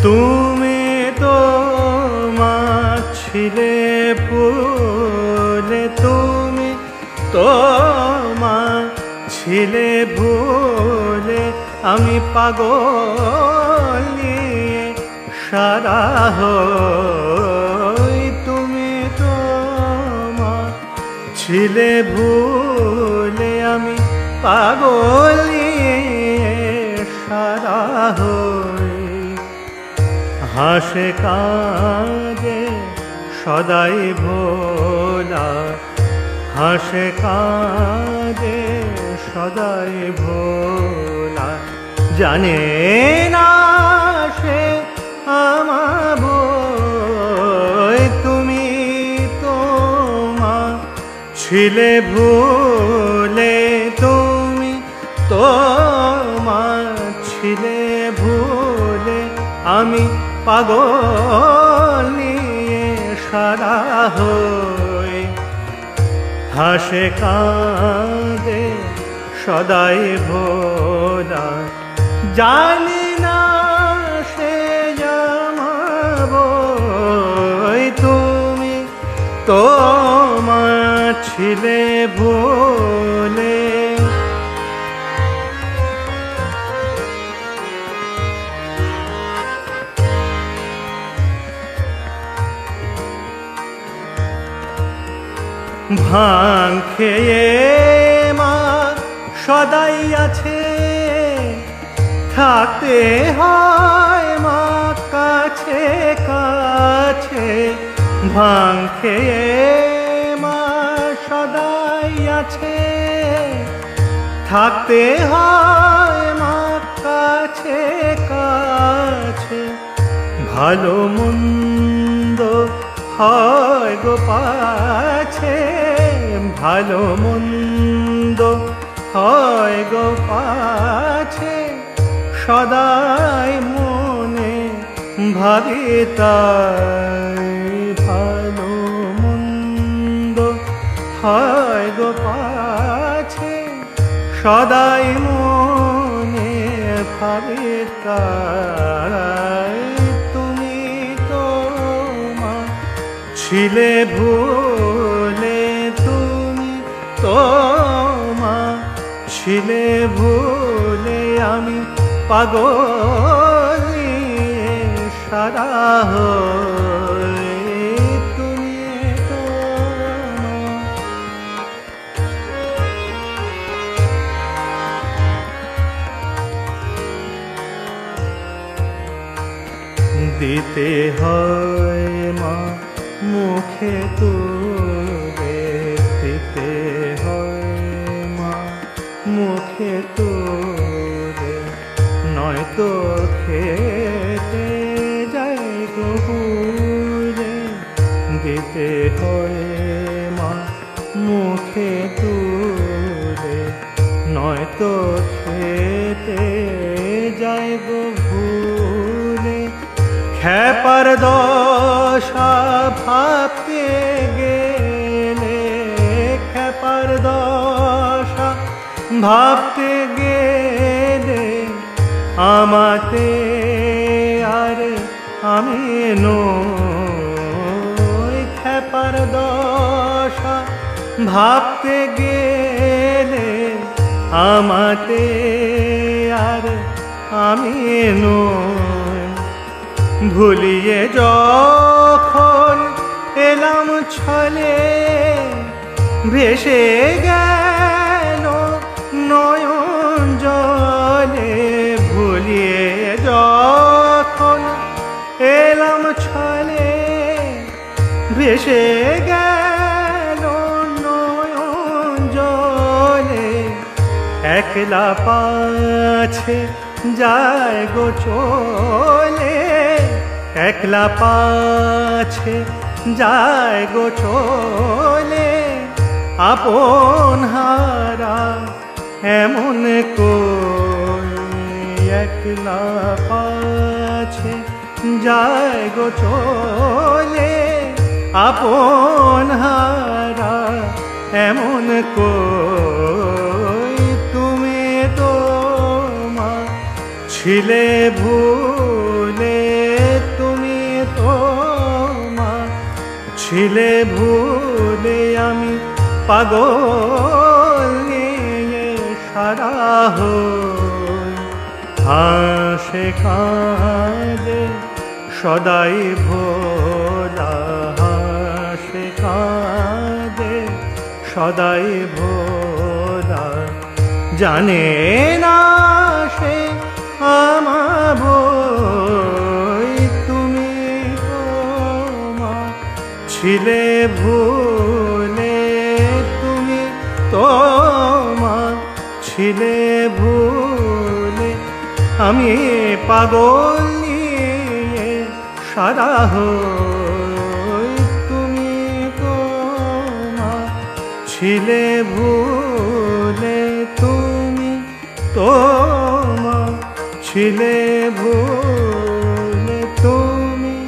তুমি তো মা ছিলে ভুলে, তুমি তো মা ছিলে ভুলে, আমি পাগল নিয়ে সারা হই। তুমি তো মা ছিলে ভুলে, আমি পাগল নিয়ে সারা হই। হাসে কাঁদে সদাই ভোলা, হাসে কাঁদে সদাই ভোলা, জানে না সে আমার বই। তুমি তো মা ছিলে ভুলে, তুমি তো মা ছিলে ভুলে, আমি পাগল নিয়ে সারা হই। হাসে কাঁদে সদাই ভোলা, জানি না সে জামাবই। তুমি তো মা ছিলে ভুলে। ভাং খেয়ে মা সদাই আছে, থাকতে হয় মা কাছে কাছে। ভাং খেয়ে মা সদাই আছে, থাকতে হয় মা কাছে কাছে। ভালো মন্দ হয় গো পাছে, ভালো মন্দ হয় গো পাছে। সদাই মনে ভাবি তাই, ভালো মন্দ হয় গো পাছে। সদাই মনে ভাবি তাই। তুমি তো মা ছিলে ভুলে, তুমি তো মা ছিলে ভুলে, আমি পাগল নিয়ে সারা হই। তুমি তো মা। দিতে হয় মা মুখে তুলে, দিতে হয় মা মুখে তুলে, নয়তো খেতে যাই গো ভুলে। দিতে হয় মা মুখে তুলে, নয়তো খেতে যাই গো ভুলে। খ্যাপার দশা ভাবতে গেলে, খ্যাপার দশা ভাবতে গেলে, আমাতে আর আমি নই। খ্যাপার দশা ভাবতে গেলে, আমাতে আর আমি নই। ভুলিয়ে যখন এলাম ছলে, ভেসে গেল নয়ন জলে। ভুলিয়ে যখন এলাম ছলে, ভেসে গেল নয়ন জলে। একলা পাছে যায় গো চলে, একলা পাছে যায় গো চলে। আপন হারা এমন কই, একলা পাছে যায় গো চলে। আপন হারা এমন কই। তুমি তো মা ছিলে ভুলে। ছিলে ভুলে আমি পাগল নিয়ে সারা হই। হাসে কাঁদে সদাই ভোলা, হাসে কাঁদে সদাই ভোলা, জানে না সে আমার ভই। তুমি তোমা ছিলে ভুলে, তুমি তোমা ছিলে ভুলে আমি পাগল নিয়ে সারা হই। তুমি তোমা ছিলে ভুলে, তুমি তোমা ছিলে ভুলে, তুমি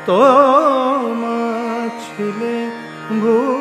তোমা ছিলে ভুলে।